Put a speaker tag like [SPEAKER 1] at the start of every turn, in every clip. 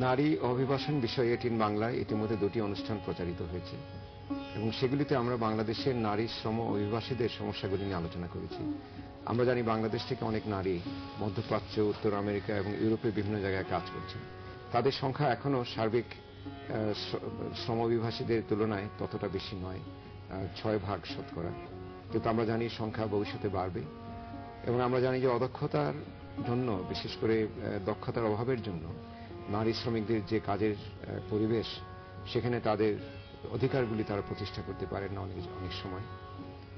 [SPEAKER 1] নারী অভিবাসন বিষয়ে এটিন বাংলায় ইতিমধ্যে 2টি অনুষ্ঠান প্রচারিত হয়েছে এবং সেগুলিতে আমরা বাংলাদেশের নারী শ্রম অভিবাসীদের সমস্যাগুলি নিয়ে আলোচনা করেছি। আমরা জানি বাংলাদেশ থেকে অনেক নারী মধ্যপ্রাচ্য, উত্তর আমেরিকা এবং ইউরোপের বিভিন্ন জায়গায় কাজ করছেন। তাদের সংখ্যা এখনো সার্বিক শ্রম অভিবাসীদের তুলনায় ততটা বেশি নয়, 6% কিন্তু আমরা জানি সংখ্যা ভবিষ্যতে বাড়বে। এবং আমরা জানি যে অদক্ষতার জন্য, বিশেষ করে দক্ষতার অভাবের জন্য নারী শ্রমিকদের যে কাজের পরিবেশ, সেখানে তাদের অধিকারগুলি তারা প্রতিষ্ঠা করতে পারেন না অনেক সময়,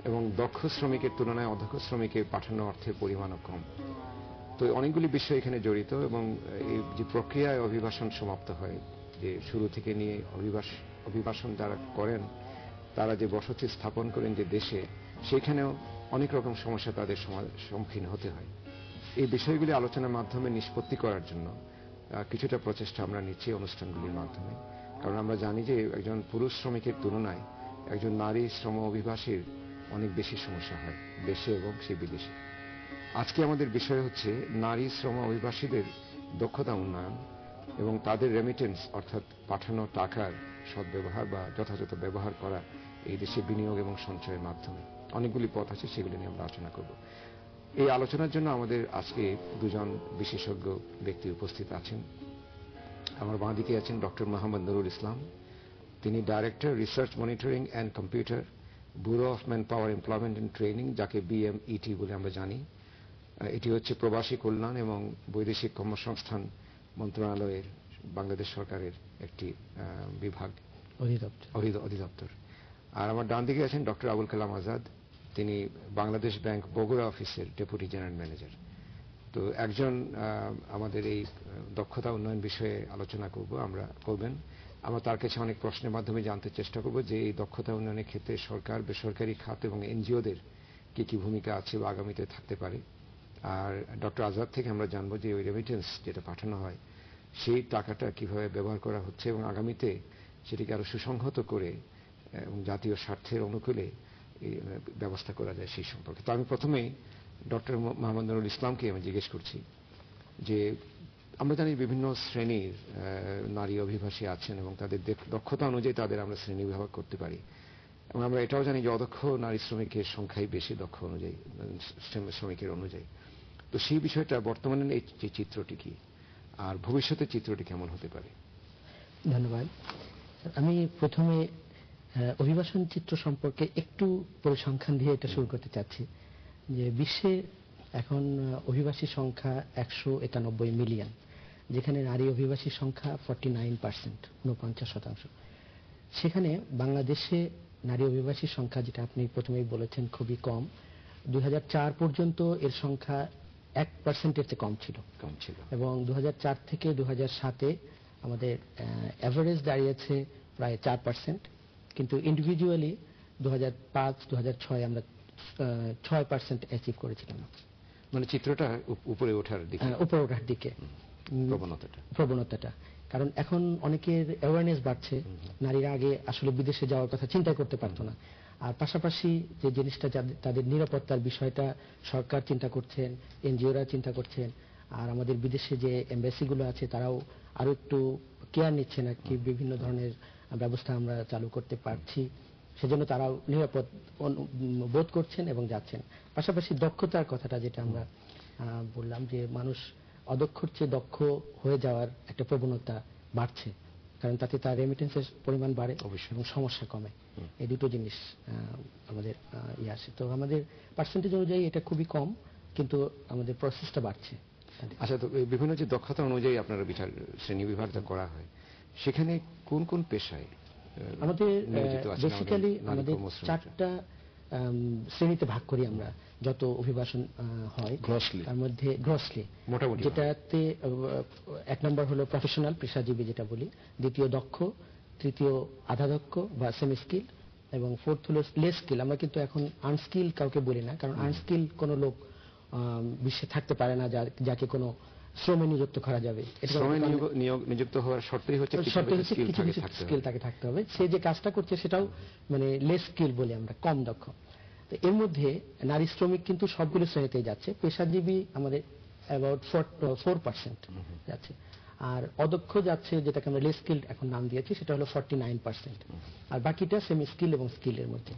[SPEAKER 1] এবং দক্ষ শ্রমিকের তুলনায় অদক্ষ শ্রমিকে পাঠানো অর্থের পরিমাণও কম। তো অনেকগুলি বিষয় এখানে জড়িত এবং এই যে প্রক্রিয়ায় অভিবাসন সমাপ্ত হয়, যে শুরু থেকে নিয়ে অভিবাসন যারা করেন তারা যে বসতি স্থাপন করেন যে দেশে, সেখানেও অনেক রকম সমস্যা তাদের সম্মুখীন হতে হয়। এই বিষয়গুলি আলোচনার মাধ্যমে নিষ্পত্তি করার জন্য কিছুটা প্রচেষ্টা আমরা নিচ্ছি অনুষ্ঠানগুলির মাধ্যমে। কারণ আমরা জানি যে একজন পুরুষ শ্রমিকের তুলনায় একজন নারী শ্রম অভিবাসীর অনেক বেশি সমস্যা হয় দেশে এবং সেই বিদেশে। আজকে আমাদের বিষয় হচ্ছে নারী শ্রম অভিবাসীদের দক্ষতা উন্নয়ন এবং তাদের রেমিটেন্স অর্থাৎ পাঠানো টাকার সদ্ব্যবহার বা যথাযথ ব্যবহার করা এই দেশে বিনিয়োগ এবং সঞ্চয়ের মাধ্যমে। অনেকগুলি পথ আছে, সেগুলি নিয়ে আমরা আলোচনা করব। এই আলোচনার জন্য আমাদের আজকে দুজন বিশেষজ্ঞ ব্যক্তি উপস্থিত আছেন। আমার বাঁ দিকে আছেন ডক্টর মোহাম্মদ নুরুল ইসলাম। তিনি director research monitoring and computer, bureau of man power employment and training, যাকে BMET বলে আমরা জানি। এটি হচ্ছে প্রবাসী কল্যাণ এবং বৈদেশিক কর্মসংস্থান মন্ত্রণালয়ের বাংলাদেশ সরকারের একটি বিভাগ, অধিদপ্তর। আর আমার ডান দিকে আছেন ডক্টর আবুল কালাম আজাদ। তিনি বাংলাদেশ ব্যাংক বগুড়া অফিসের ডেপুটি জেনারেল ম্যানেজার। তো একজন আমাদের এই দক্ষতা উন্নয়ন বিষয়ে আলোচনা করবেন। আমরা তার কাছে অনেক প্রশ্নের মাধ্যমে জানতে চেষ্টা করব যে এই দক্ষতা উন্নয়নের ক্ষেত্রে সরকার, বেসরকারি খাত এবং NGO-দের কি ভূমিকা আছে বা আগামীতে থাকতে পারে। আর ডক্টর আজাদ থেকে আমরা জানবো যে ওই রেমিটেন্স যেটা পাঠানো হয় সেই টাকাটা কিভাবে ব্যবহার করা হচ্ছে এবং আগামীতে সেটিকে আরো সুসংহত করে এবং জাতীয় স্বার্থের অনুকূলে ব্যবস্থা করা যায় সেই সম্পর্কে। তো আমি প্রথমেই ডক্টর মোহাম্মদ নুরুল ইসলামকে আমি জিজ্ঞেস করছি যে আমরা জানি বিভিন্ন শ্রেণীর নারী অভিবাসী আছেন এবং তাদের দক্ষতা অনুযায়ী তাদের আমরা শ্রেণী বিভাগ করতে পারি, এবং আমরা এটাও জানি যে অদক্ষ নারী শ্রমিকের সংখ্যাই বেশি দক্ষ অনুযায়ী, শ্রমিকের অনুযায়ী। তো সেই বিষয়টা বর্তমানে এই যে চিত্রটি কি, আর ভবিষ্যতের চিত্রটি কেমন হতে পারে?
[SPEAKER 2] ধন্যবাদ। আমি প্রথমে অভিবাসন চিত্র সম্পর্কে একটু পরিসংখ্যান দিয়ে এটা শুরু করতে চাচ্ছি যে বিশ্বে এখন অভিবাসী সংখ্যা 191 মিলিয়ন, যেখানে নারী অভিবাসী সংখ্যা 49%, 49%। সেখানে বাংলাদেশে নারী অভিবাসী সংখ্যা, যেটা আপনি প্রথমেই বলেছেন, খুবই কম। 2004 পর্যন্ত এর সংখ্যা 1%-এর চেয়ে কম ছিল এবং 2004 থেকে 2007-এ আমাদের অ্যাভারেজ দাঁড়িয়েছে প্রায় 4%, কিন্তু ইন্ডিভিজুয়ালি 2005-2006 আমরা 6% অ্যাচিভ করেছিলাম।
[SPEAKER 1] মানে চিত্রটা উপরে ওঠার দিকে
[SPEAKER 2] প্রবণতাটা, কারণ এখন অনেকের অ্যাওয়ারনেস বাড়ছে। নারীরা আগে আসলে বিদেশে যাওয়ার কথা চিন্তা করতে পারতো না, আর পাশাপাশি যে জিনিসটা তাদের নিরাপত্তার বিষয়টা সরকার চিন্তা করছেন, NGO-রা চিন্তা করছেন, আর আমাদের বিদেশে যে এমবাসিগুলো আছে তারাও আরো একটু কেয়ার নিচ্ছেন আর কি, বিভিন্ন ধরনের ব্যবস্থা আমরা চালু করতে পারছি, সেজন্য তারাও নিরাপদ বোধ করছেন এবং যাচ্ছেন। পাশাপাশি দক্ষতার কথাটা যেটা আমরা বললাম, যে মানুষ অদক্ষর চেয়ে দক্ষ হয়ে যাওয়ার একটা প্রবণতা বাড়ছে, কারণ তাতে তার রেমিটেন্সের পরিমাণ বাড়ে এবং সমস্যা কমে। এই দুটো জিনিস আমাদের আসে। তো আমাদের পার্সেন্টেজ অনুযায়ী এটা খুবই কম, কিন্তু আমাদের প্রসেসটা বাড়ছে।
[SPEAKER 1] আচ্ছা, তো বিভিন্ন যে দক্ষতা অনুযায়ী আপনারা শ্রেণী বিভাগটা করা হয়, সেখানে কোন কোন পেশায়
[SPEAKER 2] আমাদের বেসিক্যালি আমাদের 4টা শ্রেণীতে ভাগ করি আমরা যত অভিবাসন হয়। তার মধ্যে গ্রসলি যেটাতে 1 নম্বর হলো প্রফেশনাল, পেশাজীবী যেটা বলি, দ্বিতীয় দক্ষ, তৃতীয় আধা দক্ষ বা সেমি স্কিল, এবং 4th হলো লেস স্কিল। আমরা কিন্তু এখন আনস্কিল কাউকে বলি না, কারণ আনস্কিল কোনো লোক বিশ্বে থাকতে পারে না যাকে কোনো শ্রমে নিযুক্ত করা যাবে।
[SPEAKER 1] নিযুক্ত হওয়ার শর্তই হচ্ছে কিছু
[SPEAKER 2] স্কিল তাকে থাকতে হবে। সে যে কাজটা করছে সেটাও মানে লেস স্কিল বলি আমরা, কম দক্ষ। তো এর মধ্যে নারী শ্রমিক কিন্তু সবগুলো শ্রেণীতেই যাচ্ছে। পেশাজীবী আমাদের অ্যাবাউট 4% যাচ্ছে। আর অদক্ষ যাচ্ছে, যেটাকে আমরা লেস স্কিল্ড এখন নাম দিয়েছি, সেটা হলো 49%। আর বাকিটা সেমি স্কিল এবং স্কিলের মধ্যে।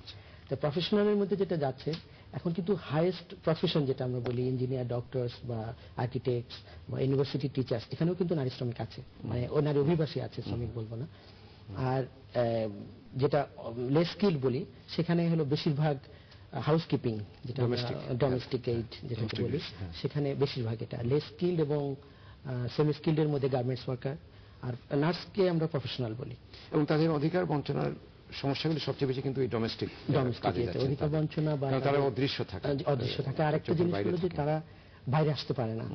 [SPEAKER 2] তো প্রফেশনালের মধ্যে যেটা যাচ্ছে এখন, কিন্তু হাইয়েস্ট প্রফেশন যেটা আমরা বলি, ইঞ্জিনিয়ার, ডক্টরস বা আর্কিটেক্টস বা ইউনিভার্সিটি টিচার্স, এখানেও কিন্তু নারী শ্রমিক আছে, মানে ও নারী অভিবাসী আছে, শ্রমিক বলবো না। আর যেটা লেস স্কিল বলি, সেখানে হলো বেশিরভাগ হাউসকিপিং, যেটা ডোমেস্টিক এইড যেটাকে বলি, সেখানে বেশিরভাগ এটা লেস স্কিল্ড, এবং সেমি স্কিল্ডের মধ্যে গার্মেন্টস ওয়ার্কার, আর নার্সকে আমরা প্রফেশনাল বলি।
[SPEAKER 1] এবং তাদের অধিকার বঞ্চনার সমস্যাগুলি সবচেয়ে বেশি কিন্তু এই ডোমেস্টিক
[SPEAKER 2] অধিকার বঞ্চনা বা
[SPEAKER 1] তারা অদৃশ্য থাকে।
[SPEAKER 2] আর একটা জিনিস হলো যে তারা বাইরে আসতে পারে না,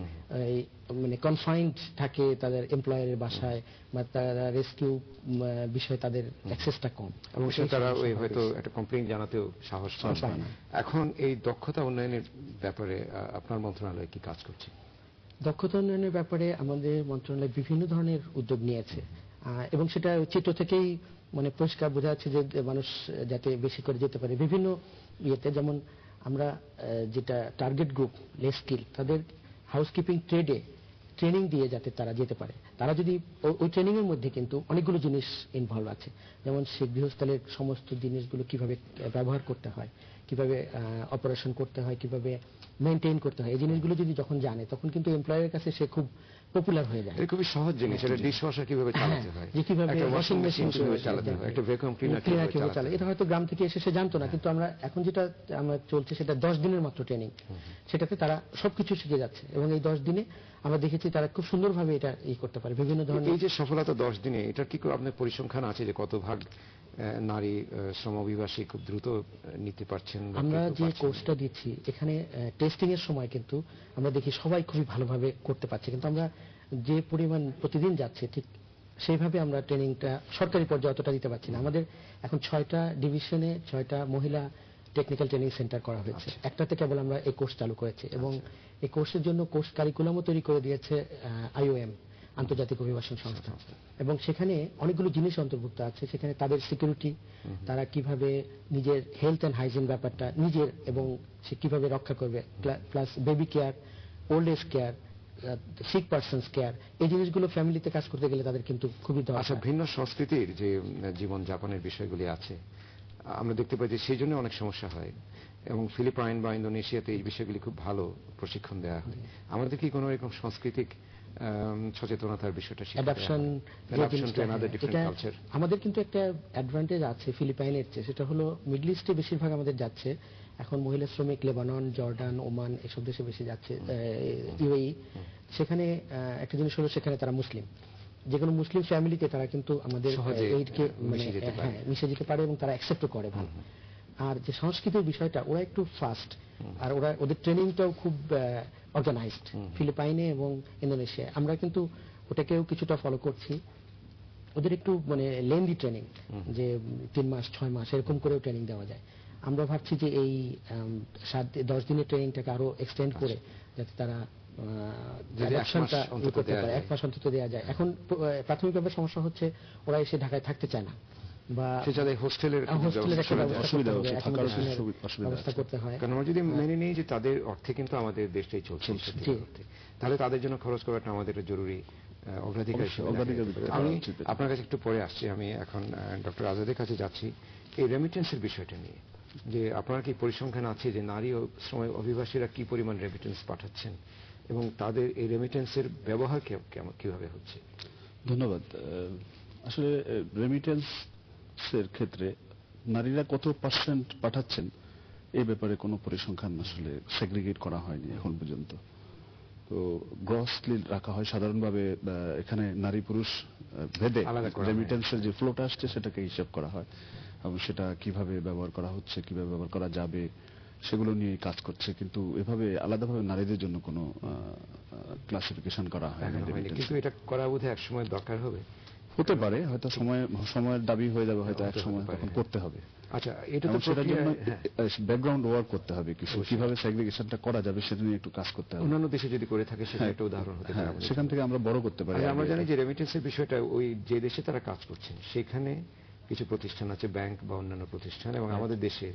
[SPEAKER 2] মানে কনফাইন্ড থাকে তাদের এমপ্লয়ারের বাসায়, বা তারা রেস্কিউ বিষয়ে তাদের অ্যাক্সেসটা কম,
[SPEAKER 1] এবং তারা ওই হয়তো একটা কমপ্লেইন জানাতেও সাহস পায় না। এখন এই দক্ষতা উন্নয়নের ব্যাপারে আপনার মন্ত্রণালয় কি কাজ করছে?
[SPEAKER 2] দক্ষতা উন্নয়নের ব্যাপারে আমাদের মন্ত্রণালয় বিভিন্ন ধরনের উদ্যোগ নিয়েছে, এবং সেটা চিত্র থেকেই মানে পরিষ্কার বোঝা যাচ্ছে যে মানুষ যাতে বেশি করে যেতে পারে বিভিন্ন ইয়েতে। যেমন আমরা যেটা টার্গেট গ্রুপ লেস স্কিল, তাদের হাউসকিপিং ট্রেডে ট্রেনিং দিয়ে যাতে তারা যেতে পারে। তারা যদি ওই ট্রেনিং এর মধ্যে কিন্তু অনেকগুলো জিনিস ইনভলভ আছে, যেমন সে গৃহস্থলের সমস্ত জিনিসগুলো কিভাবে ব্যবহার করতে হয়, কিভাবে অপারেশন করতে হয়, কিভাবে মেনটেন করতে হয়, এই জিনিসগুলো যদি যখন জানে, তখন কিন্তু এমপ্লয়ারের কাছে সে খুব পপুলার হয়ে যায়।
[SPEAKER 1] এটা খুবই সহজ জিনিস, এটা ডিশওয়াশার কিভাবে চালাতে হয়,
[SPEAKER 2] কিভাবে ওয়াশিং মেশিন
[SPEAKER 1] কিভাবে চালাতে হয়, একটা ভ্যাকুয়াম ক্লিনার কিভাবে চালাতে হয়,
[SPEAKER 2] এটা হয়তো গ্রাম থেকে এসে সে জানতো না। কিন্তু আমরা এখন যেটা আমরা চলছে, সেটা 10 দিনের মাত্র ট্রেনিং, সেটাতে তারা সবকিছু শিখে যাচ্ছে, এবং এই 10 দিনে আমরা দেখেছি তারা খুব সুন্দরভাবে এটা করতে পারে বিভিন্ন ধরনের।
[SPEAKER 1] এই যে সফলতা 10 দিনে, এটার কি করে আপনার পরিসংখ্যান আছে যে কত ভাগ নারী শ্রম অভিবাসী খুব দ্রুত নিতে পারছেন?
[SPEAKER 2] আমরা যে কোর্সটা দিচ্ছি, এখানে টেস্টিং এর সময় কিন্তু আমরা দেখি সবাই খুবই ভালোভাবে করতে পারছে, কিন্তু আমরা যে পরিমাণ প্রতিদিন যাচ্ছে, ঠিক সেইভাবে আমরা ট্রেনিংটা সরকারি পর্যায়ে অতটা দিতে পারছি না। আমাদের এখন 6টা ডিভিশনে 6টা মহিলা টেকনিক্যাল ট্রেনিং সেন্টার করা হয়েছে, একটাতে কেবল আমরা এই কোর্স চালু করেছি, এবং এই কোর্সের জন্য কোর্স কারিকুলামও তৈরি করে দিয়েছে IOM, আন্তর্জাতিক অভিবাসন সংস্থা, এবং সেখানে অনেকগুলো জিনিস অন্তর্ভুক্ত আছে। সেখানে তাদের সিকিউরিটি, তারা কিভাবে নিজের হেলথ অ্যান্ড হাইজিন ব্যাপারটা নিজের, এবং সে কিভাবে রক্ষা করবে, plus baby care, old age care, sick persons care, এই জিনিসগুলো ফ্যামিলিতে কাজ করতে গেলে তাদের কিন্তু খুবই দরকার।
[SPEAKER 1] আচ্ছা, ভিন্ন সংস্কৃতির যে জীবনযাপনের বিষয়গুলি আছে, আমরা দেখতে পাই যে সেই জন্য অনেক সমস্যা হয়, এবং ফিলিপাইন বা ইন্দোনেশিয়াতে এই বিষয়গুলি খুব ভালো প্রশিক্ষণ দেওয়া হয়। আমাদের কি কোনো এরকম সাংস্কৃতিক সচেতনতার বিষয়টা
[SPEAKER 2] আমাদের কিন্তু একটা অ্যাডভান্টেজ আছে ফিলিপাইনের চেয়ে, সেটা হলো মিডল ইস্টে বেশিরভাগ আমাদের যাচ্ছে এখন মহিলা শ্রমিক, লেবানন, জর্ডান, ওমান, এসব দেশে বেশি যাচ্ছে, UAE। সেখানে একটা জিনিস হলো, সেখানে তারা মুসলিম, যে কোনো মুসলিম ফ্যামিলিতে তারা কিন্তু আমাদের এইডকে মিশে যেতে পারে, এবং তারা অ্যাকসেপ্টও করে ভালো। আর যে সংস্কৃতির বিষয়টা, ওরা একটু ফাস্ট, আর ওদের ট্রেনিংটাও খুব অর্গানাইজড ফিলিপাইনে এবং ইন্দোনেশিয়ায়। আমরা কিন্তু ওটাকেও কিছুটা ফলো করছি। ওদের একটু মানে লেন্দি ট্রেনিং, যে 3 মাস 6 মাস এরকম করেও ট্রেনিং দেওয়া যায়। আমরা ভাবছি যে এই 10 দিনের ট্রেনিংটাকে আরো এক্সটেন্ড করে যাতে তারা 1 মাস অন্তত দেওয়া যায়। এখন প্রাথমিকভাবে সমস্যা হচ্ছে, ওরা এসে ঢাকায় থাকতে চায় না, বা
[SPEAKER 1] হোস্টেলের
[SPEAKER 2] ব্যবস্থা করতে হয়।
[SPEAKER 1] কারণ আমরা যদি মেনে নিই যে তাদের অর্থে কিন্তু আমাদের দেশটাই চলছে, তাহলে তাদের জন্য খরচ করাটা আমাদের জরুরি অগ্রাধিকার। আমি আপনার কাছে একটু পরে আসছি, আমি এখন ডক্টর আজাদের কাছে যাচ্ছি এই রেমিটেন্সের বিষয়টা নিয়ে, যে আপনার কি পরিসংখ্যান আছে যে নারী ও শ্রম অভিবাসীরা কি পরিমাণ রেমিটেন্স পাঠাচ্ছেন, এবং তাদের এই রেমিটেন্সের ব্যবহার কিভাবে হচ্ছে?
[SPEAKER 3] ধন্যবাদ। আসলে রেমিটেন্স এর ক্ষেত্রে নারীরা কত পার্সেন্ট পাঠাচ্ছেন, এই ব্যাপারে কোনো পরিসংখ্যান আসলে সেগ্রিগেট করা হয়নি এখন পর্যন্ত। তো গ্রসলি রাখা হয় সাধারণভাবে, এখানে নারী পুরুষ ভেদে রেমিটেন্সের যে ফ্লোটা আসছে সেটাকে হিসাব করা হয়, এবং সেটা কিভাবে ব্যবহার করা হচ্ছে, কিভাবে ব্যবহার করা যাবে, সেগুলো নিয়ে কাজ করছে। কিন্তু এভাবে আলাদাভাবে নারীদের জন্য কোনো ক্লাসিফিকেশন করা হয়নি।
[SPEAKER 1] কিন্তু এটা করা বোধহয় এক সময় দরকার হবে,
[SPEAKER 3] হতে পারে, হয়তো সময়ের দাবি হয়ে যাবে, হয়তো এক সময় তখন করতে হবে।
[SPEAKER 1] আচ্ছা, এটা তো
[SPEAKER 3] সেটার জন্য ব্যাকগ্রাউন্ড ওয়ার্ক করতে হবে, কিছু কিভাবে সেগ্রিগেশনটা করা যাবে সেটা নিয়ে একটু কাজ করতে হবে।
[SPEAKER 1] অন্যান্য দেশে যদি করে থাকে সেটা একটা উদাহরণ হতে পারে,
[SPEAKER 3] সেখান থেকে আমরা বড় করতে পারি।
[SPEAKER 1] আমরা জানি যে রেমিটেন্সের বিষয়টা ওই যে দেশে তারা কাজ করছেন সেখানে কিছু প্রতিষ্ঠান আছে, ব্যাংক বা অন্যান্য প্রতিষ্ঠান, এবং আমাদের দেশে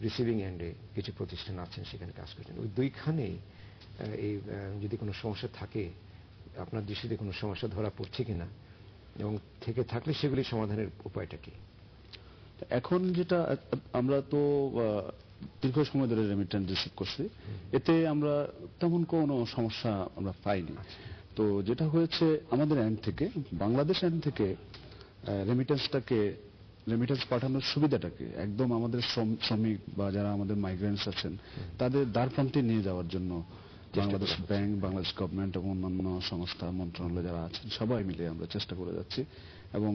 [SPEAKER 1] রিসিভিং এন্ডে কিছু প্রতিষ্ঠান আছেন সেখানে কাজ করছেন। ওই দুইখানেই এই যদি কোনো সমস্যা থাকে, আপনার দৃষ্টিতে কোনো সমস্যা ধরা পড়ছে কিনা, এবং থেকে থাকলে সেগুলি সমাধানের উপায়টা কি?
[SPEAKER 3] এখন যেটা আমরা তো দীর্ঘ সময় ধরে রেমিটেন্স রিসিভ করছি, এতে আমরা তেমন কোনো সমস্যা আমরা পাইনি। তো যেটা হয়েছে আমাদের এন্ড থেকে, বাংলাদেশ এন্ড থেকে রেমিটেন্স পাঠানোর সুবিধাটাকে একদম আমাদের শ্রমিক বা যারা আমাদের মাইগ্রেন্টস আছেন তাদের দ্বারপ্রান্তে নিয়ে যাওয়ার জন্য বাংলাদেশ ব্যাংক, বাংলাদেশ গভর্নমেন্ট এবং অন্যান্য সংস্থা, মন্ত্রণালয় যারা আছেন সবাই মিলে আমরা চেষ্টা করে যাচ্ছি। এবং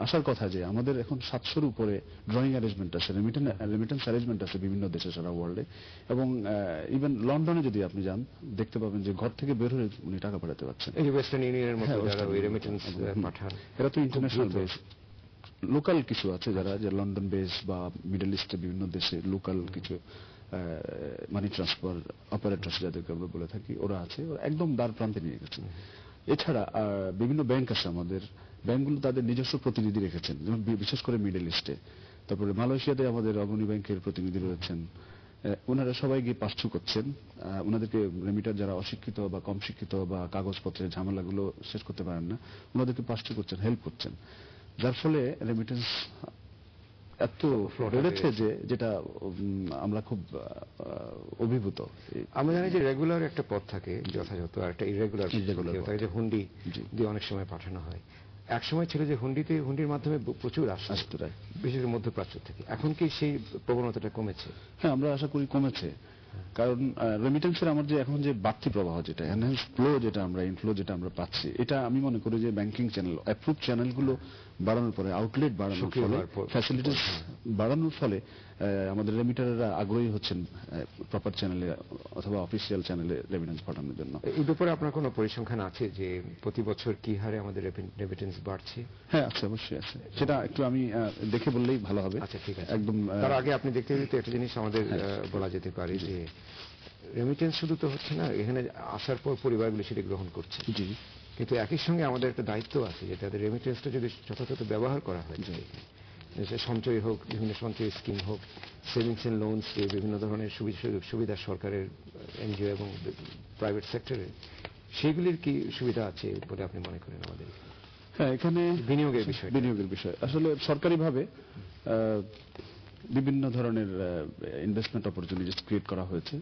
[SPEAKER 3] আসার কথা যে আমাদের এখন 700-র উপরে ড্রয়িং অ্যারেঞ্জমেন্ট আছে, রেমিটেন্স অ্যারেঞ্জমেন্ট আছে বিভিন্ন দেশে সারা ওয়ার্ল্ডে। এবং ইভেন লন্ডনে যদি আপনি যান দেখতে পাবেন যে ঘর থেকে বের হয়ে উনি টাকা পাঠাতে পারছেন।
[SPEAKER 1] এই যে ওয়েস্টার্ন ইউনিয়নের মতো যারা ওই রেমিটেন্স পাঠান,
[SPEAKER 3] এরা তো ইন্টারন্যাশনাল বেস। লোকাল কিছু আছে যারা যে লন্ডন বেস বা মিডল ইস্টে বিভিন্ন দেশে লোকাল কিছু মানি ট্রান্সফার অপারেটর্স যাদেরকে আমরা বলে থাকি, ওরা আছে, ওরা একদম দ্বার প্রান্তে নিয়ে গেছে। এছাড়া বিভিন্ন ব্যাংক আছে আমাদের, ব্যাংকগুলো তাদের নিজস্ব প্রতিনিধি রেখেছেন, যেমন বিশেষ করে মিডল ইস্টে। তারপরে মালয়েশিয়াতে আমাদের অগ্রণী ব্যাংকের প্রতিনিধি রয়েছেন, ওনারা সবাই গিয়ে পার্সু করছেন। ওনাদেরকে রেমিটার যারা অশিক্ষিত বা কম শিক্ষিত বা কাগজপত্রের ঝামেলাগুলো শেষ করতে পারেন না, ওনাদেরকে পার্সু করছেন, হেল্প করছেন, যার ফলে রেমিটেন্স এত বেড়েছে যে যেটা আমরা খুব অভিভূত।
[SPEAKER 1] আমরা জানি যে রেগুলার একটা পথ থাকে যথাযথ, আর একটা ইরেগুলার থাকে, যে হুন্ডি দিয়ে অনেক সময় পাঠানো হয়। এক সময় ছিল যে হুন্ডির মাধ্যমে প্রচুর আসতো, বিশেষ করে মধ্যপ্রাচ্য থেকে। এখন কি সেই প্রবণতাটা কমেছে?
[SPEAKER 3] হ্যাঁ, আমরা আশা করি কমেছে। কারণ রেমিটেন্সের আমার যে এখন যে বাড়তি প্রবাহ, যেটা এনহ্যান্স ফ্লো, যেটা আমরা ইনফ্লো যেটা আমরা পাচ্ছি, এটা আমি মনে করি যে ব্যাংকিং চ্যানেল, অ্যাপ্রুভ চ্যানেলগুলো বাড়ানোর পরে, আউটলেট বাড়ানোর ফলে, ফ্যাসিলিটিস বাড়ানোর ফলে আমাদের রেমিটাররা আগ্রহী হচ্ছেন প্রপার চ্যানেলে অথবা অফিসিয়াল চ্যানেলে রেমিটেন্স পাঠানোর জন্য।
[SPEAKER 1] এই ব্যাপারে আপনার কোনো পরিসংখ্যান আছে যে প্রতি বছর কি হারে আমাদের রেমিটেন্স বাড়ছে?
[SPEAKER 3] হ্যাঁ আছে, অবশ্যই আছে। সেটা একটু আমি দেখে বললেই ভালো হবে।
[SPEAKER 1] আচ্ছা, ঠিক আছে।
[SPEAKER 3] একদম
[SPEAKER 1] তার আগে আপনি দেখতে দিতে একটা জিনিস আমাদের বলা যেতে পারে যে রেমিটেন্স শুধু তো হচ্ছে না, এখানে আসার পর পরিবারগুলো সেটা গ্রহণ করছে, কিন্তু একই সঙ্গে আমাদের একটা দায়িত্ব আছে যে তাদের রেমিটেন্সটা যদি যথাযথ ব্যবহার করা হয়, সঞ্চয় হোক, বিভিন্ন সঞ্চয় স্কিম হোক, সেভিংস এন্ড লোনস, বিভিন্ন ধরনের সুবিধা সরকারের, এনজিও এবং প্রাইভেট সেক্টরের, সেগুলির কি সুবিধা আছে বলে আপনি মনে করেন আমাদের?
[SPEAKER 3] হ্যাঁ, এখানে বিনিয়োগের বিষয় আসলে সরকারিভাবে বিভিন্ন ধরনের ইনভেস্টমেন্ট অপরচুনিটিস ক্রিয়েট করা হয়েছে,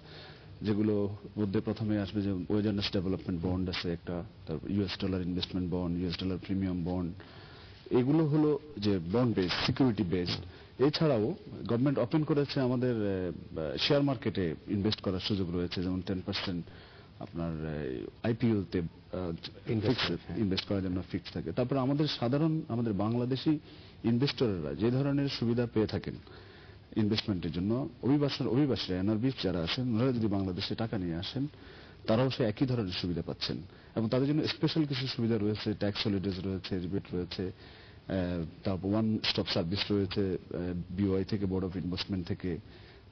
[SPEAKER 3] যেগুলো মধ্যে প্রথমে আসবে যে ওয়েজার্নেস ডেভেলপমেন্ট বন্ড আছে একটা, তারপর US dollar investment bond, US dollar premium bond. এগুলো হলো যে বন্ড বেসড, সিকিউরিটি বেসড। এছাড়াও গভর্নমেন্ট ওপেন করেছে আমাদের শেয়ার মার্কেটে ইনভেস্ট করার সুযোগ রয়েছে, যেমন 10% আপনার আইপিওতে ইনভেস্ট করার জন্য ফিক্স থাকে। তারপর আমাদের বাংলাদেশি ইনভেস্টররা যে ধরনের সুবিধা পেয়ে থাকেন ইনভেস্টমেন্টের জন্য, অভিবাসীরা এনআরবি যারা আছেন, ওনারা যদি বাংলাদেশে টাকা নিয়ে আসেন তারাও সে একই ধরনের সুবিধা পাচ্ছেন। এবং তাদের জন্য স্পেশাল কিছু সুবিধা রয়েছে, ট্যাক্স হলিডেজ রয়েছে, রিবেট রয়েছে, তারপর ওয়ান স্টপ সার্ভিস রয়েছে বিওআই থেকে, বোর্ড অফ ইনভেস্টমেন্ট থেকে,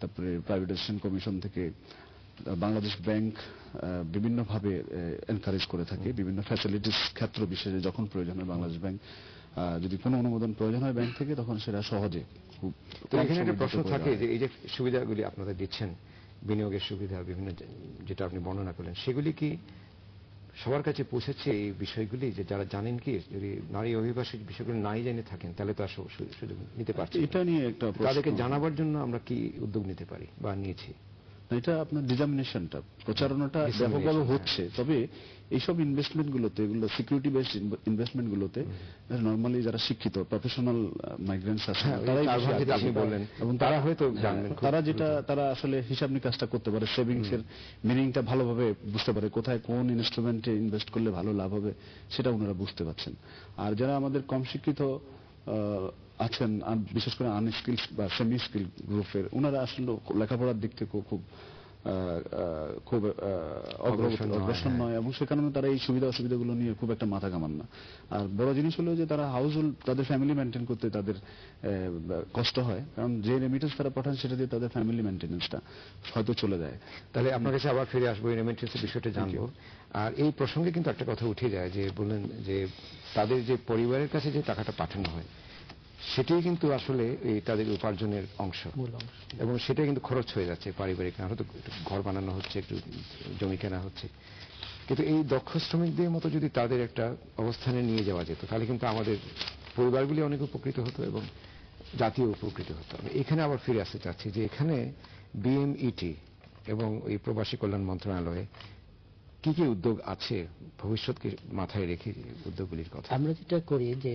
[SPEAKER 3] তারপরে প্রাইভেটাইজেশন কমিশন থেকে। বাংলাদেশ ব্যাংক বিভিন্নভাবে এনকারেজ করে থাকে, বিভিন্ন ফ্যাসিলিটিস ক্ষেত্র বিশেষে যখন প্রয়োজন হয় বাংলাদেশ ব্যাংক, যদি কোনো অনুমোদন প্রয়োজন হয় ব্যাংক থেকে, তখন সেটা সহজে।
[SPEAKER 1] এখানে একটা প্রশ্ন থাকে যে এই যে সুবিধাগুলি আপনাদের দিচ্ছেন, বিনিয়োগের সুবিধা বিভিন্ন যেটা আপনি বর্ণনা করলেন, সেগুলি কি সবার কাছে পৌঁছেছে এই বিষয়গুলি? যে যারা জানেন কি, যদি নারী অভিবাসী বিষয়গুলো নাই জেনে থাকেন তাহলে তো আর সুযোগ নিতে পারছি।
[SPEAKER 3] এটা নিয়ে একটা
[SPEAKER 1] তাদেরকে জানাবার জন্য আমরা কি উদ্যোগ নিতে পারি বা নিয়েছি?
[SPEAKER 3] এটা আপনার ডিজামিনেশনটা, প্রচারণাটা ব্যাপকভাবে হচ্ছে। তবে এইসব ইনভেস্টমেন্টগুলোতে, এগুলো সিকিউরিটি বেসড ইনভেস্টমেন্টগুলোতে নর্মালি যারা শিক্ষিত প্রফেশনাল মাইগ্রেন্টস আছে
[SPEAKER 1] আপনি বললেন, এবং তারা হয়তো জানবেন,
[SPEAKER 3] তারা আসলে হিসাব নিকাশটা করতে পারে, সেভিংস এর মিনিংটা ভালোভাবে বুঝতে পারে, কোথায় কোন ইনস্ট্রুমেন্টে ইনভেস্ট করলে ভালো লাভ হবে সেটা ওনারা বুঝতে পারছেন। আর যারা আমাদের কম শিক্ষিত আছেন, বিশেষ করে আনস্কিল বা সেমি স্কিল গ্রুপের, ওনারা আসলে লেখাপড়ার দিক থেকে খুব অগ্রসর নয়, এবং সে কারণে তারা এই সুবিধা অসুবিধাগুলো নিয়ে খুব একটা মাথা ঘামান না। আর বড় জিনিস হলো যে তারা হাউস হোল্ড, তাদের ফ্যামিলি মেনটেন করতে তাদের কষ্ট হয়, কারণ যে রেমিটেন্স তারা পাঠান সেটা দিয়ে তাদের ফ্যামিলি মেনটেন্যান্সটা হয়তো চলে যায়।
[SPEAKER 1] তাহলে আপনার কাছে আবার ফিরে আসবো, এই রেমিটেন্সের বিষয়টা জানবো। আর এই প্রসঙ্গে কিন্তু একটা কথা উঠে যায় যে বললেন যে তাদের যে পরিবারের কাছে যে টাকাটা পাঠানো হয় সেটাই কিন্তু আসলে এই তাদের উপার্জনের অংশ,
[SPEAKER 2] মূল অংশ।
[SPEAKER 1] এবং সেটা কিন্তু খরচ হয়ে যাচ্ছে পারিবারিক, হয়তো একটু ঘর বানানো হচ্ছে, একটু জমি কেনা হচ্ছে। কিন্তু এই দক্ষ শ্রমিকদের মতো যদি তাদের একটা অবস্থানে নিয়ে যাওয়া যেত, তাহলে কিন্তু আমাদের পরিবারগুলি অনেক উপকৃত হতো এবং জাতীয় উপকৃত হতো। আমি এখানে আবার ফিরে আসতে চাচ্ছি যে এখানে বিএমইটি এবং ওই প্রবাসী কল্যাণ মন্ত্রণালয়ে কি কি উদ্যোগ আছে ভবিষ্যৎকে মাথায় রেখে, উদ্যোগগুলির কথা?
[SPEAKER 2] আমরা যেটা করি যে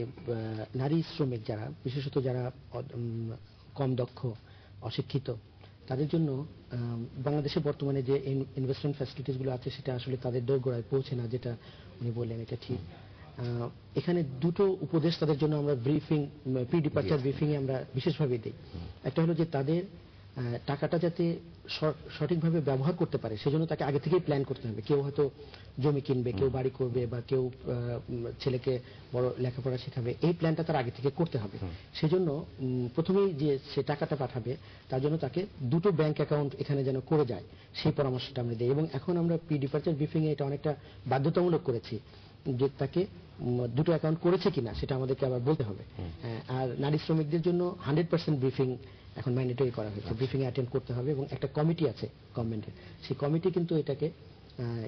[SPEAKER 2] নারী শ্রমিক যারা, বিশেষত যারা কম দক্ষ, অশিক্ষিত, তাদের জন্য বাংলাদেশে বর্তমানে যে ইনভেস্টমেন্ট ফ্যাসিলিটিস গুলো আছে সেটা আসলে তাদের দোরগোড়ায় পৌঁছে না, যেটা উনি বললেন, এটা ঠিক। এখানে দুটো উপদেশ তাদের জন্য আমরা ব্রিফিং, প্রি ডিপার্চার ব্রিফিং এ আমরা বিশেষভাবে দিই। একটা হলো যে তাদের টাকাটা যাতে সঠিকভাবে ব্যবহার করতে পারে সেজন্য তাকে আগে থেকেই প্ল্যান করতে হবে। কেউ হয়তো জমি কিনবে, কেউ বাড়ি করবে, বা কেউ ছেলেকে বড় লেখাপড়া শেখাবে, এই প্ল্যানটা তার আগে থেকে করতে হবে। সেজন্য প্রথমেই যে সে টাকাটা পাঠাবে তার জন্য তাকে দুটো ব্যাংক অ্যাকাউন্ট এখানে যেন করে যায়, সেই পরামর্শটা আমরা দিই। এবং এখন আমরা প্রি ডিপার্চার ব্রিফিং এ এটা অনেকটা বাধ্যতামূলক করেছি যে তাকে দুটো অ্যাকাউন্ট করেছে কিনা সেটা আমাদেরকে আবার বলতে হবে। আর নারী শ্রমিকদের জন্য 100% ব্রিফিং এখন ম্যান্ডেটরি করা হয়েছে, ব্রিফিং এ অ্যাটেন্ড করতে হবে, এবং একটা কমিটি আছে গভর্নমেন্টের, সেই কমিটি কিন্তু এটাকে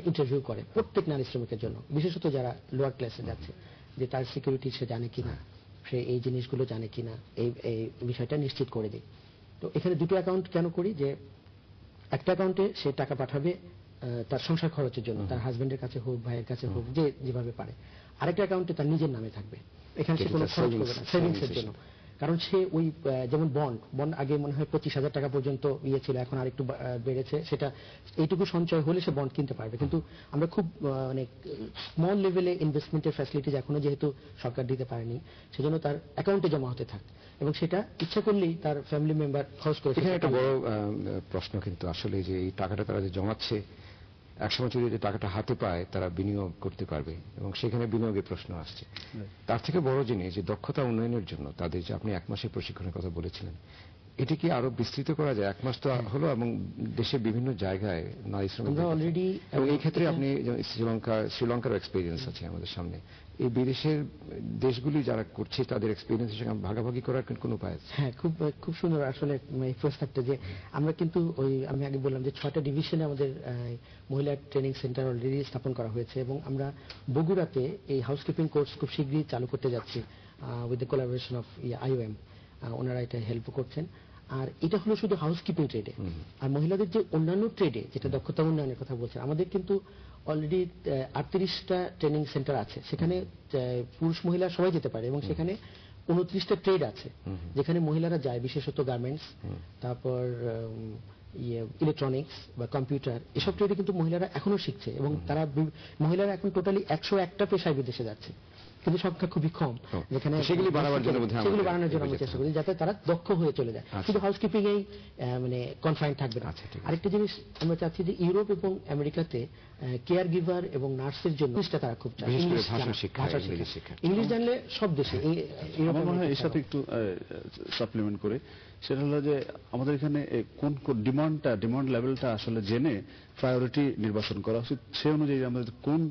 [SPEAKER 2] ইন্টারভিউ করে প্রত্যেক নারী শ্রমিকের জন্য, বিশেষত যারা লোয়ার ক্লাসে যাচ্ছে, যে তার সিকিউরিটি সে জানে কিনা, সে এই জিনিসগুলো জানে কিনা, এই বিষয়টা নিশ্চিত করে দিই। তো এখানে দুটো অ্যাকাউন্ট কেন করি, যে একটা অ্যাকাউন্টে সে টাকা পাঠাবে তার সংসার খরচের জন্য, তার হাজবেন্ডের কাছে হোক, ভাইয়ের কাছে হোক, যে যেভাবে পারে। আরেকটা অ্যাকাউন্টে তার নিজের নামে থাকবে, এখানে সে কোনো খরচ করবে না, সেভিংস এর জন্য। কারণ সে ওই যেমন বন্ড আগে মনে হয় 25,000 টাকা পর্যন্ত ইয়ে ছিল, এখন আরেকটু বেড়েছে, সেটা এইটুকু সঞ্চয় হলে সে বন্ড কিনতে পারবে। কিন্তু আমরা খুব মানে স্মল লেভেলে ইনভেস্টমেন্টের ফ্যাসিলিটিজ এখনো যেহেতু সরকার দিতে পারেনি, সেজন্য তার অ্যাকাউন্টে জমা হতে থাকে, এবং সেটা ইচ্ছা করলেই তার ফ্যামিলি মেম্বার খরচ করে।
[SPEAKER 1] এখানে একটা বড় প্রশ্ন কিন্তু আসলে যে এই টাকাটা তারা যে জমাচ্ছে, একসময় যদি টাকাটা হাতে পায় তারা বিনিয়োগ করতে পারবে, এবং সেখানে বিনিয়োগের প্রশ্ন আসছে। তার থেকে বড় জিনিস যে দক্ষতা উন্নয়নের জন্য তাদের যে আপনি 1 মাসের প্রশিক্ষণের কথা বলেছিলেন, এটি কি আরো বিস্তৃত করা যায়? 1 মাস তো হলো, এবং দেশের বিভিন্ন জায়গায় নারী শ্রমিক
[SPEAKER 2] অলরেডি,
[SPEAKER 1] এবং এই ক্ষেত্রে আপনি শ্রীলঙ্কার এক্সপিরিয়েন্স আছে আমাদের সামনে, এই বিদেশের দেশগুলি যারা করছে তাদের এক্সপিরিয়েন্স সেখানে ভাগাভাগি করার কোন উপায় আছে?
[SPEAKER 2] হ্যাঁ, খুব সুন্দর আসলে এই প্রস্তাবটা, যে আমরা কিন্তু ওই আমি আগে বললাম যে 6টা ডিভিশনে আমাদের মহিলা ট্রেনিং সেন্টার অলরেডি স্থাপন করা হয়েছে, এবং আমরা বগুড়াতে এই হাউসকিপিং কোর্স খুব শীঘ্রই চালু করতে যাচ্ছি with the collaboration of IOM, ওনারা এটা হেল্প করছেন। আর এটা হলো শুধু হাউসকিপিং ট্রেডে। আর মহিলাদের যে অন্যান্য ট্রেডে, যেটা দক্ষতা উন্নয়নের কথা বলছে, আমাদের কিন্তু অলরেডি 38টা ট্রেনিং সেন্টার আছে, সেখানে পুরুষ মহিলা সবাই যেতে পারে, এবং সেখানে 29টা ট্রেড আছে যেখানে মহিলারা যায়, বিশেষত গার্মেন্টস, তারপর ইলেকট্রনিক্স বা কম্পিউটার, এসব ট্রেডে কিন্তু মহিলারা এখনো শিখছে, এবং তারা মহিলারা এখন টোটালি 101টা পেশায় বিদেশে যাচ্ছে, কিন্তু সংখ্যা খুবই কম, যেখানে
[SPEAKER 1] সেগুলি বাড়ানোর জন্য
[SPEAKER 2] আমরা চেষ্টা করি যাতে তারা দক্ষ হয়ে চলে যায়, শুধু হাউসকিপিং এই মানে কনফাইন থাকবে না। আরেকটা জিনিস আমরা চাচ্ছি যে ইউরোপ এবং আমেরিকাতে কেয়ার গিভার এবং নার্সের জন্য তারা খুব চায় ইংলিশ জানলে সব দেশে।
[SPEAKER 3] আমার মনে হয় এর সাথে একটু সাপ্লিমেন্ট করে, সেটা হলো যে আমাদের এখানে কোন ডিমান্ড লেভেলটা আসলে জেনে প্রায়োরিটি নির্বাচন করা উচিত, সে অনুযায়ী আমাদের কোন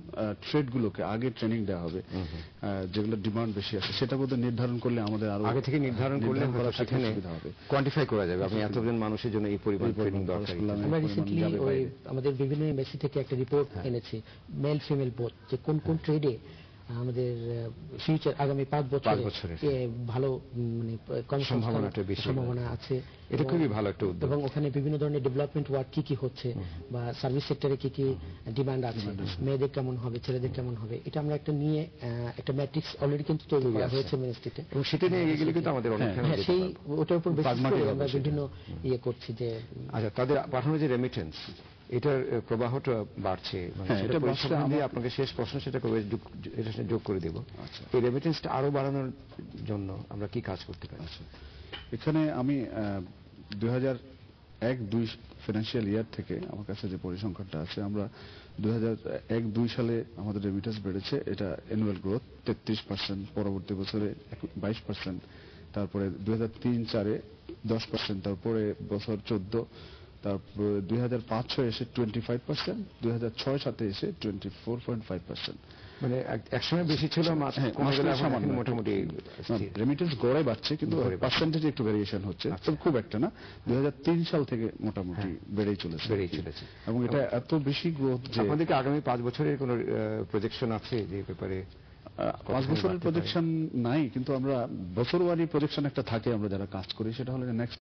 [SPEAKER 3] ট্রেডগুলোকে আগে ট্রেনিং দেওয়া হবে, যেগুলো ডিমান্ড বেশি আছে, সেটা বোধ নির্ধারণ করলে আমাদের আরো
[SPEAKER 1] আগে থেকে নির্ধারণ করলে সেখানে কোয়ান্টিফাই করা যাবে, আপনি এতজন মানুষের জন্য এই পরিমাণ ট্রেনিং দরকার।
[SPEAKER 2] আমরা রিসেন্টলি আমাদের বিভিন্ন এমএসসি থেকে একটা রিপোর্ট এনেছি, মেল ফিমেল বোথ, যে কোন কোন ট্রেডে আমাদের ফিউচার আগামী 5 বছরে ভালো মানে সম্ভাবনা আছে।
[SPEAKER 1] এটা খুবই ভালো একটা উদ্যোগ,
[SPEAKER 2] এবং ওখানে বিভিন্ন ধরনের ডেভেলপমেন্ট ওয়ার্ক কি কি হচ্ছে, বা সার্ভিস সেক্টরে কি কি ডিমান্ড আছে, মেয়েদের কেমন হবে, ছেলেদের কেমন হবে, এটা আমরা একটা নিয়ে একটা ম্যাট্রিক্স অলরেডি কিন্তু তৈরি করা হয়েছে মিনিস্ট্রিতে,
[SPEAKER 1] এবং সেটা নিয়ে এগিয়ে গেলে কিন্তু আমাদের অনেক
[SPEAKER 2] সেই ওটার উপর বেশ আমরা বিভিন্ন করছি। যে
[SPEAKER 1] আচ্ছা, তাদের পাঠানো যে রেমিটেন্স, এটার প্রবাহটা বাড়ছে, আপনাকে শেষ প্রশ্ন সেটা যোগ করে দেব, এই রেমিটেন্সটা আরো বাড়ানোর জন্য আমরা কি কাজ করতে পারি?
[SPEAKER 3] এখানে আমি 2001-2 ফিনান্সিয়াল ইয়ার থেকে আমার কাছে যে পরিসংখ্যানটা আছে, আমরা 2001-2 সালে আমাদের রেমিটেন্স বেড়েছে, এটা অ্যানুয়াল গ্রোথ 33%, পরবর্তী বছরে 22%, তারপরে 2003-4-এ 10%, তারপরে বছর 14 তারপর 2005-06 এসে 25%, 2006-07 এসে 24.5%।
[SPEAKER 1] মানে একসময় বেশি ছিল,
[SPEAKER 3] হ্যাঁ,
[SPEAKER 1] কমে গেলে এখন
[SPEAKER 3] সামান্য
[SPEAKER 1] মোটামুটি
[SPEAKER 3] রেমিটেন্স গড়ে বাড়ছে, কিন্তু
[SPEAKER 1] গড়ে বাড়ছে।
[SPEAKER 3] পার্সেন্টেজে একটু ভেরিয়েশন হচ্ছে, তবে খুব একটা না। 2003 সাল থেকে মোটামুটি বেড়েই চলেছে
[SPEAKER 1] বেড়েই চলেছে।
[SPEAKER 3] এবং এটা এত বেশি গ্রোথ যে
[SPEAKER 1] আপনাদেরকে আগামী 5 বছরের কোনো প্রজেকশন আছে যে ব্যাপারে?
[SPEAKER 3] 5 বছরের প্রজেকশন নাই, কিন্তু আমরা বছরওয়ারি প্রজেকশন একটা থাকে আমরা যারা কাজ করি, সেটা হলো নেক্সট